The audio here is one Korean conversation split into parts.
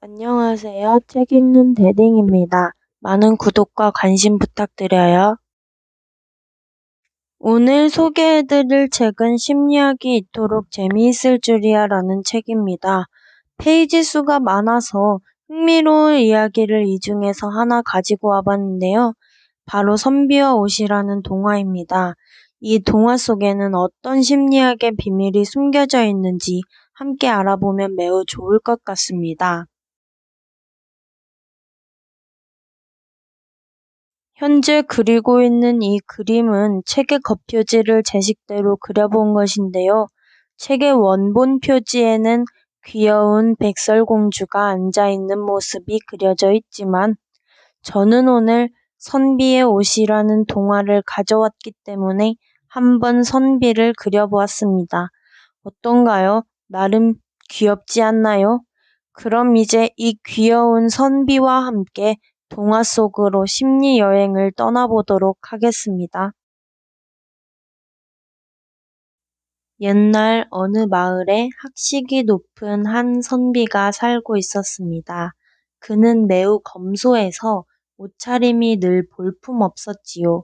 안녕하세요. 책 읽는 대딩입니다. 많은 구독과 관심 부탁드려요. 오늘 소개해드릴 책은 심리학이 이토록 재미있을 줄이야 라는 책입니다. 페이지 수가 많아서 흥미로운 이야기를 이 중에서 하나 가지고 와봤는데요. 바로 선비와 옷이라는 동화입니다. 이 동화 속에는 어떤 심리학의 비밀이 숨겨져 있는지 함께 알아보면 매우 좋을 것 같습니다. 현재 그리고 있는 이 그림은 책의 겉표지를 제 식대로 그려본 것인데요. 책의 원본 표지에는 귀여운 백설공주가 앉아있는 모습이 그려져 있지만 저는 오늘 선비의 옷이라는 동화를 가져왔기 때문에 한번 선비를 그려보았습니다. 어떤가요? 나름 귀엽지 않나요? 그럼 이제 이 귀여운 선비와 함께 동화 속으로 심리 여행을 떠나보도록 하겠습니다. 옛날 어느 마을에 학식이 높은 한 선비가 살고 있었습니다. 그는 매우 검소해서 옷차림이 늘 볼품없었지요.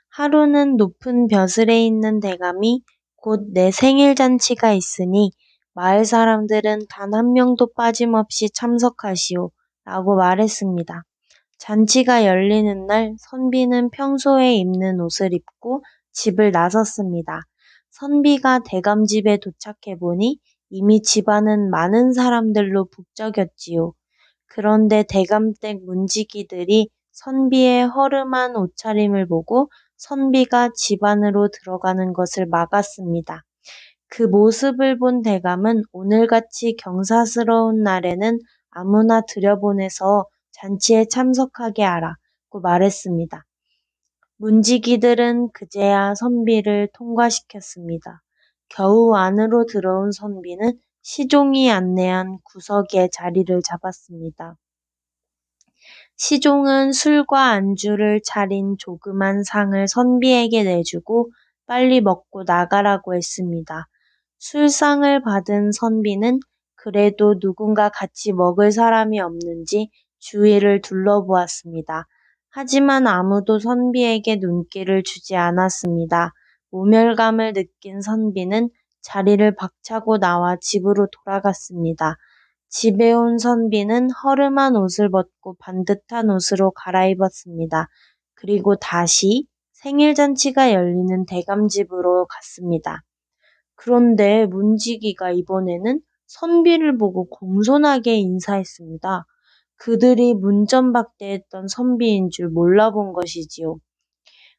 하루는 높은 벼슬에 있는 대감이 곧 내 생일 잔치가 있으니 마을 사람들은 단 한 명도 빠짐없이 참석하시오 라고 말했습니다. 잔치가 열리는 날 선비는 평소에 입는 옷을 입고 집을 나섰습니다. 선비가 대감 집에 도착해 보니 이미 집안은 많은 사람들로 북적였지요. 그런데 대감댁 문지기들이 선비의 허름한 옷차림을 보고 선비가 집 안으로 들어가는 것을 막았습니다. 그 모습을 본 대감은 오늘같이 경사스러운 날에는 아무나 들여보내서 잔치에 참석하게 하라고 말했습니다. 문지기들은 그제야 선비를 통과시켰습니다. 겨우 안으로 들어온 선비는 시종이 안내한 구석에 자리를 잡았습니다. 시종은 술과 안주를 차린 조그만 상을 선비에게 내주고 빨리 먹고 나가라고 했습니다. 술상을 받은 선비는 그래도 누군가 같이 먹을 사람이 없는지 주위를 둘러보았습니다. 하지만 아무도 선비에게 눈길을 주지 않았습니다. 모멸감을 느낀 선비는 자리를 박차고 나와 집으로 돌아갔습니다. 집에 온 선비는 허름한 옷을 벗고 반듯한 옷으로 갈아입었습니다. 그리고 다시 생일잔치가 열리는 대감집으로 갔습니다. 그런데 문지기가 이번에는 선비를 보고 공손하게 인사했습니다. 그들이 문전박대했던 선비인 줄 몰라본 것이지요.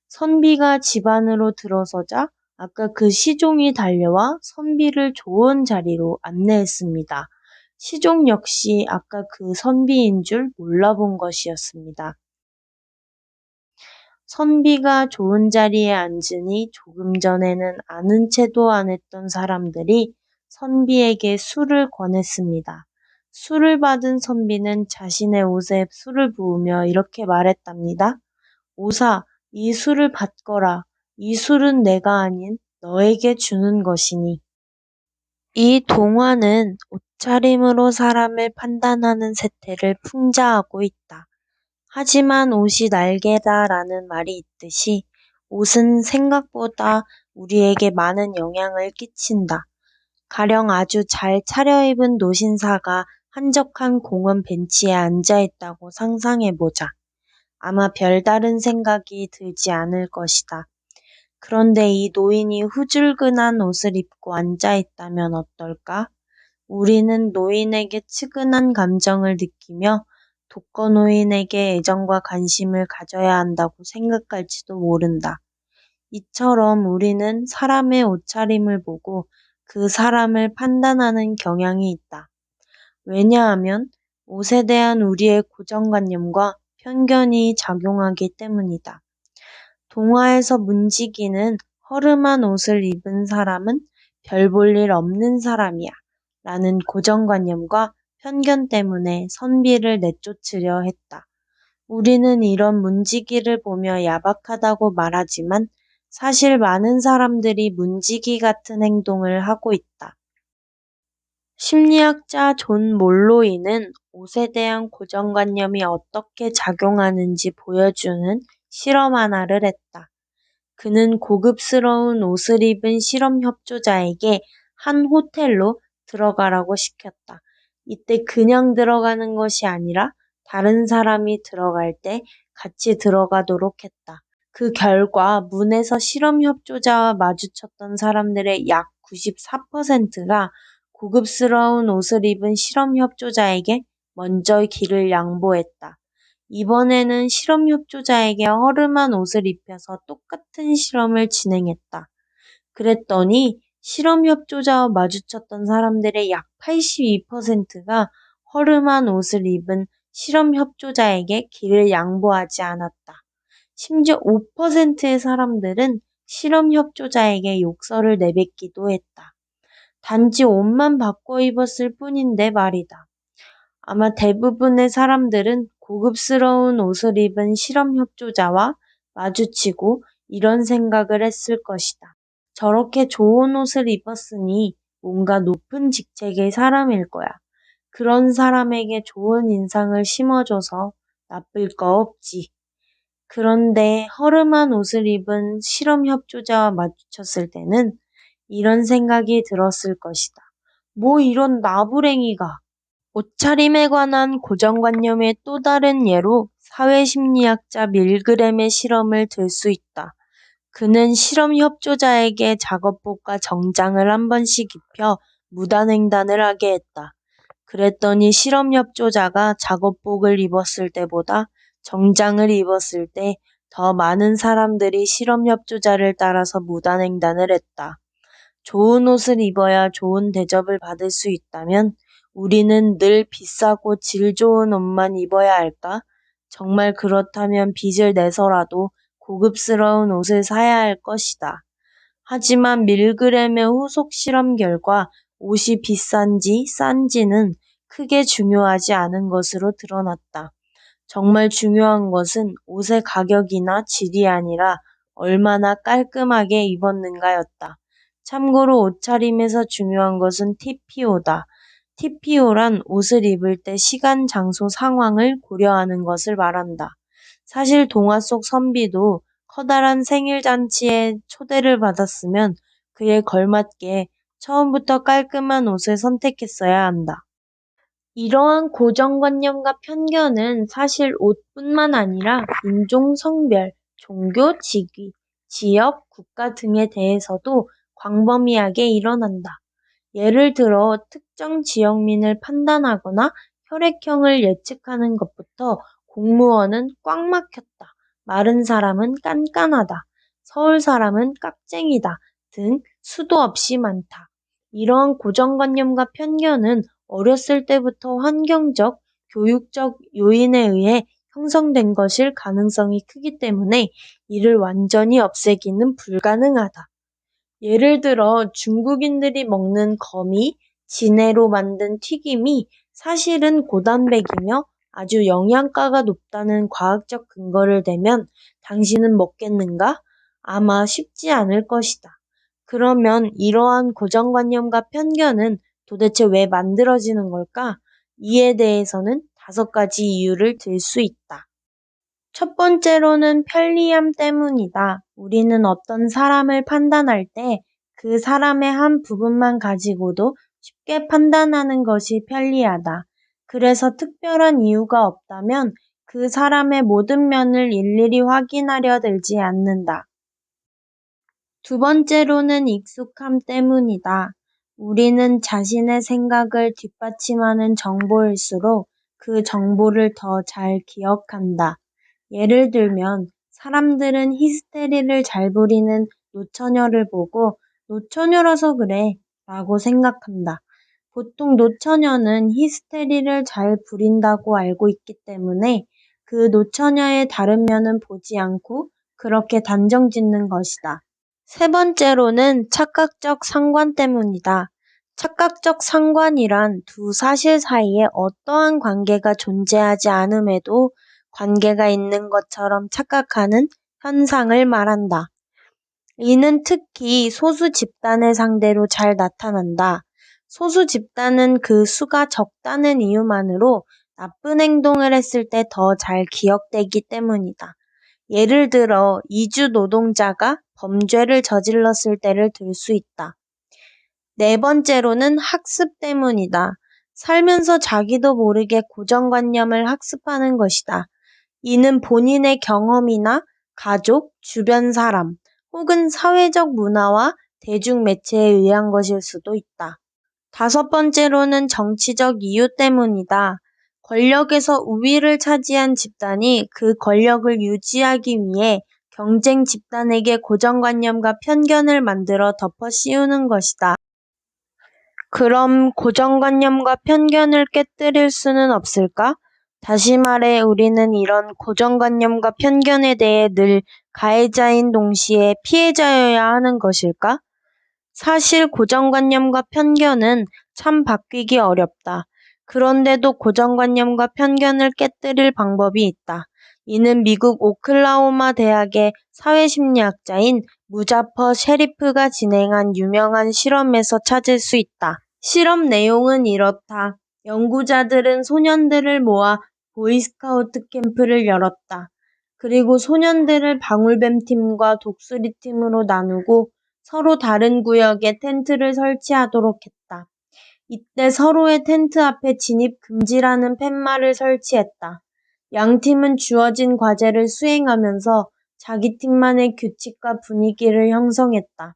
선비가 집 안으로 들어서자 아까 그 시종이 달려와 선비를 좋은 자리로 안내했습니다. 시종 역시 아까 그 선비인 줄 몰라본 것이었습니다. 선비가 좋은 자리에 앉으니 조금 전에는 아는 체도 안 했던 사람들이 선비에게 술을 권했습니다. 술을 받은 선비는 자신의 옷에 술을 부으며 이렇게 말했답니다. 오사, 이 술을 받거라. 이 술은 내가 아닌 너에게 주는 것이니. 이 동화는 옷차림으로 사람을 판단하는 세태를 풍자하고 있다. 하지만 옷이 날개다라는 말이 있듯이 옷은 생각보다 우리에게 많은 영향을 끼친다. 가령 아주 잘 차려입은 노신사가 한적한 공원 벤치에 앉아있다고 상상해보자. 아마 별다른 생각이 들지 않을 것이다. 그런데 이 노인이 후줄근한 옷을 입고 앉아있다면 어떨까? 우리는 노인에게 측은한 감정을 느끼며 독거노인에게 애정과 관심을 가져야 한다고 생각할지도 모른다. 이처럼 우리는 사람의 옷차림을 보고 그 사람을 판단하는 경향이 있다. 왜냐하면 옷에 대한 우리의 고정관념과 편견이 작용하기 때문이다. 동화에서 문지기는 허름한 옷을 입은 사람은 별 볼 일 없는 사람이야 라는 고정관념과 편견 때문에 선비를 내쫓으려 했다. 우리는 이런 문지기를 보며 야박하다고 말하지만 사실 많은 사람들이 문지기 같은 행동을 하고 있다. 심리학자 존 몰로이는 옷에 대한 고정관념이 어떻게 작용하는지 보여주는 실험 하나를 했다. 그는 고급스러운 옷을 입은 실험 협조자에게 한 호텔로 들어가라고 시켰다. 이때 그냥 들어가는 것이 아니라 다른 사람이 들어갈 때 같이 들어가도록 했다. 그 결과 문에서 실험 협조자와 마주쳤던 사람들의 약 94%가 고급스러운 옷을 입은 실험 협조자에게 먼저 길을 양보했다. 이번에는 실험 협조자에게 허름한 옷을 입혀서 똑같은 실험을 진행했다. 그랬더니 실험 협조자와 마주쳤던 사람들의 약 82%가 허름한 옷을 입은 실험 협조자에게 길을 양보하지 않았다. 심지어 5%의 사람들은 실험 협조자에게 욕설을 내뱉기도 했다. 단지 옷만 바꿔 입었을 뿐인데 말이다. 아마 대부분의 사람들은 고급스러운 옷을 입은 실험 협조자와 마주치고 이런 생각을 했을 것이다. 저렇게 좋은 옷을 입었으니 뭔가 높은 직책의 사람일 거야. 그런 사람에게 좋은 인상을 심어줘서 나쁠 거 없지. 그런데 허름한 옷을 입은 실험 협조자와 마주쳤을 때는 이런 생각이 들었을 것이다. 뭐 이런 나부랭이가. 옷차림에 관한 고정관념의 또 다른 예로 사회심리학자 밀그램의 실험을 들 수 있다. 그는 실험 협조자에게 작업복과 정장을 한 번씩 입혀 무단횡단을 하게 했다. 그랬더니 실험 협조자가 작업복을 입었을 때보다 정장을 입었을 때 더 많은 사람들이 실험 협조자를 따라서 무단횡단을 했다. 좋은 옷을 입어야 좋은 대접을 받을 수 있다면 우리는 늘 비싸고 질 좋은 옷만 입어야 할까? 정말 그렇다면 빚을 내서라도 고급스러운 옷을 사야 할 것이다. 하지만 밀그램의 후속 실험 결과 옷이 비싼지 싼지는 크게 중요하지 않은 것으로 드러났다. 정말 중요한 것은 옷의 가격이나 질이 아니라 얼마나 깔끔하게 입었는가였다. 참고로 옷차림에서 중요한 것은 TPO다. TPO란 옷을 입을 때 시간, 장소, 상황을 고려하는 것을 말한다. 사실 동화 속 선비도 커다란 생일잔치에 초대를 받았으면 그에 걸맞게 처음부터 깔끔한 옷을 선택했어야 한다. 이러한 고정관념과 편견은 사실 옷뿐만 아니라 인종, 성별, 종교, 직위, 지역, 국가 등에 대해서도 광범위하게 일어난다. 예를 들어 특정 지역민을 판단하거나 혈액형을 예측하는 것부터 공무원은 꽉 막혔다. 마른 사람은 깐깐하다. 서울 사람은 깍쟁이다. 등 수도 없이 많다. 이러한 고정관념과 편견은 어렸을 때부터 환경적, 교육적 요인에 의해 형성된 것일 가능성이 크기 때문에 이를 완전히 없애기는 불가능하다. 예를 들어 중국인들이 먹는 거미, 진해로 만든 튀김이 사실은 고단백이며 아주 영양가가 높다는 과학적 근거를 대면 당신은 먹겠는가? 아마 쉽지 않을 것이다. 그러면 이러한 고정관념과 편견은 도대체 왜 만들어지는 걸까? 이에 대해서는 5가지 이유를 들 수 있다. 첫 번째로는 편리함 때문이다. 우리는 어떤 사람을 판단할 때 그 사람의 한 부분만 가지고도 쉽게 판단하는 것이 편리하다. 그래서 특별한 이유가 없다면 그 사람의 모든 면을 일일이 확인하려 들지 않는다. 두 번째로는 익숙함 때문이다. 우리는 자신의 생각을 뒷받침하는 정보일수록 그 정보를 더 잘 기억한다. 예를 들면 사람들은 히스테리를 잘 부리는 노처녀를 보고 노처녀라서 그래 라고 생각한다. 보통 노처녀는 히스테리를 잘 부린다고 알고 있기 때문에 그 노처녀의 다른 면은 보지 않고 그렇게 단정 짓는 것이다. 세 번째로는 착각적 상관 때문이다. 착각적 상관이란 두 사실 사이에 어떠한 관계가 존재하지 않음에도 관계가 있는 것처럼 착각하는 현상을 말한다. 이는 특히 소수 집단을 상대로 잘 나타난다. 소수 집단은 그 수가 적다는 이유만으로 나쁜 행동을 했을 때 더 잘 기억되기 때문이다. 예를 들어 이주 노동자가 범죄를 저질렀을 때를 들 수 있다. 네 번째로는 학습 때문이다. 살면서 자기도 모르게 고정관념을 학습하는 것이다. 이는 본인의 경험이나 가족, 주변 사람, 혹은 사회적 문화와 대중매체에 의한 것일 수도 있다. 다섯 번째로는 정치적 이유 때문이다. 권력에서 우위를 차지한 집단이 그 권력을 유지하기 위해 경쟁 집단에게 고정관념과 편견을 만들어 덮어 씌우는 것이다. 그럼 고정관념과 편견을 깨뜨릴 수는 없을까? 다시 말해 우리는 이런 고정관념과 편견에 대해 늘 가해자인 동시에 피해자여야 하는 것일까? 사실 고정관념과 편견은 참 바뀌기 어렵다. 그런데도 고정관념과 편견을 깨뜨릴 방법이 있다. 이는 미국 오클라호마 대학의 사회심리학자인 무자퍼 셰리프가 진행한 유명한 실험에서 찾을 수 있다. 실험 내용은 이렇다. 연구자들은 소년들을 모아 보이스카우트 캠프를 열었다. 그리고 소년들을 방울뱀 팀과 독수리 팀으로 나누고 서로 다른 구역에 텐트를 설치하도록 했다. 이때 서로의 텐트 앞에 진입 금지라는 팻말을 설치했다. 양 팀은 주어진 과제를 수행하면서 자기 팀만의 규칙과 분위기를 형성했다.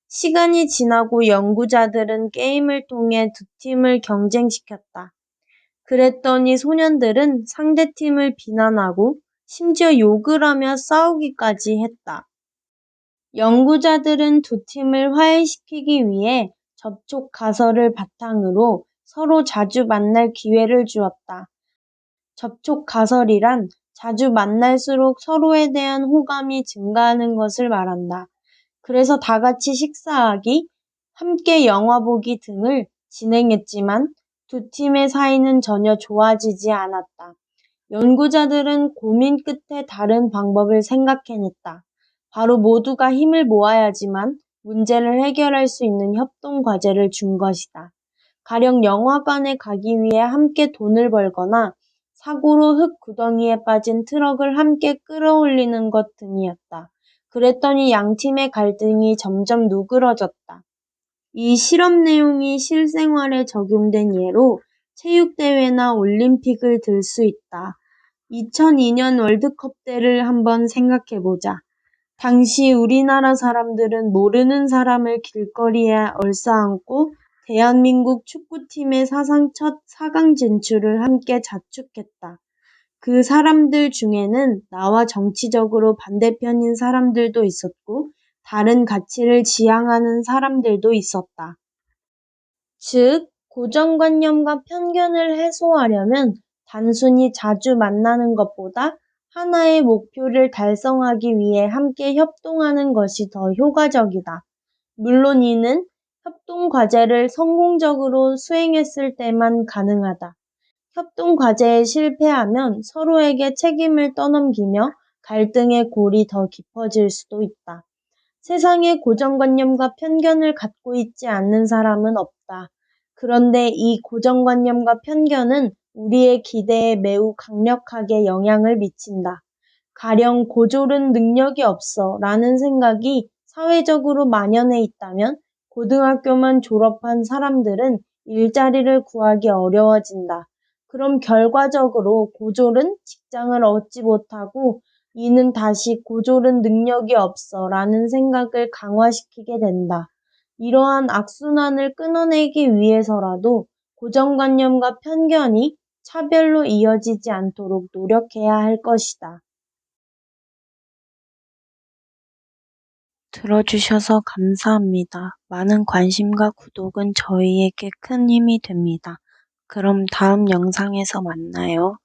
시간이 지나고 연구자들은 게임을 통해 두 팀을 경쟁시켰다. 그랬더니 소년들은 상대 팀을 비난하고 심지어 욕을 하며 싸우기까지 했다. 연구자들은 두 팀을 화해시키기 위해 접촉 가설을 바탕으로 서로 자주 만날 기회를 주었다. 접촉 가설이란 자주 만날수록 서로에 대한 호감이 증가하는 것을 말한다. 그래서 다 같이 식사하기, 함께 영화 보기 등을 진행했지만 두 팀의 사이는 전혀 좋아지지 않았다. 연구자들은 고민 끝에 다른 방법을 생각해냈다. 바로 모두가 힘을 모아야지만 문제를 해결할 수 있는 협동 과제를 준 것이다. 가령 영화관에 가기 위해 함께 돈을 벌거나 사고로 흙 구덩이에 빠진 트럭을 함께 끌어올리는 것 등이었다. 그랬더니 양 팀의 갈등이 점점 누그러졌다. 이 실험 내용이 실생활에 적용된 예로 체육대회나 올림픽을 들 수 있다. 2002년 월드컵 때를 한번 생각해보자. 당시 우리나라 사람들은 모르는 사람을 길거리에 얼싸안고 대한민국 축구팀의 사상 첫 4강 진출을 함께 자축했다. 그 사람들 중에는 나와 정치적으로 반대편인 사람들도 있었고 다른 가치를 지향하는 사람들도 있었다. 즉, 고정관념과 편견을 해소하려면 단순히 자주 만나는 것보다 하나의 목표를 달성하기 위해 함께 협동하는 것이 더 효과적이다. 물론 이는 협동 과제를 성공적으로 수행했을 때만 가능하다. 협동 과제에 실패하면 서로에게 책임을 떠넘기며 갈등의 골이 더 깊어질 수도 있다. 세상에 고정관념과 편견을 갖고 있지 않는 사람은 없다. 그런데 이 고정관념과 편견은 우리의 기대에 매우 강력하게 영향을 미친다. 가령 고졸은 능력이 없어 라는 생각이 사회적으로 만연해 있다면 고등학교만 졸업한 사람들은 일자리를 구하기 어려워진다. 그럼 결과적으로 고졸은 직장을 얻지 못하고 이는 다시 고졸은 능력이 없어 라는 생각을 강화시키게 된다. 이러한 악순환을 끊어내기 위해서라도 고정관념과 편견이 차별로 이어지지 않도록 노력해야 할 것이다. 들어주셔서 감사합니다. 많은 관심과 구독은 저희에게 큰 힘이 됩니다. 그럼 다음 영상에서 만나요.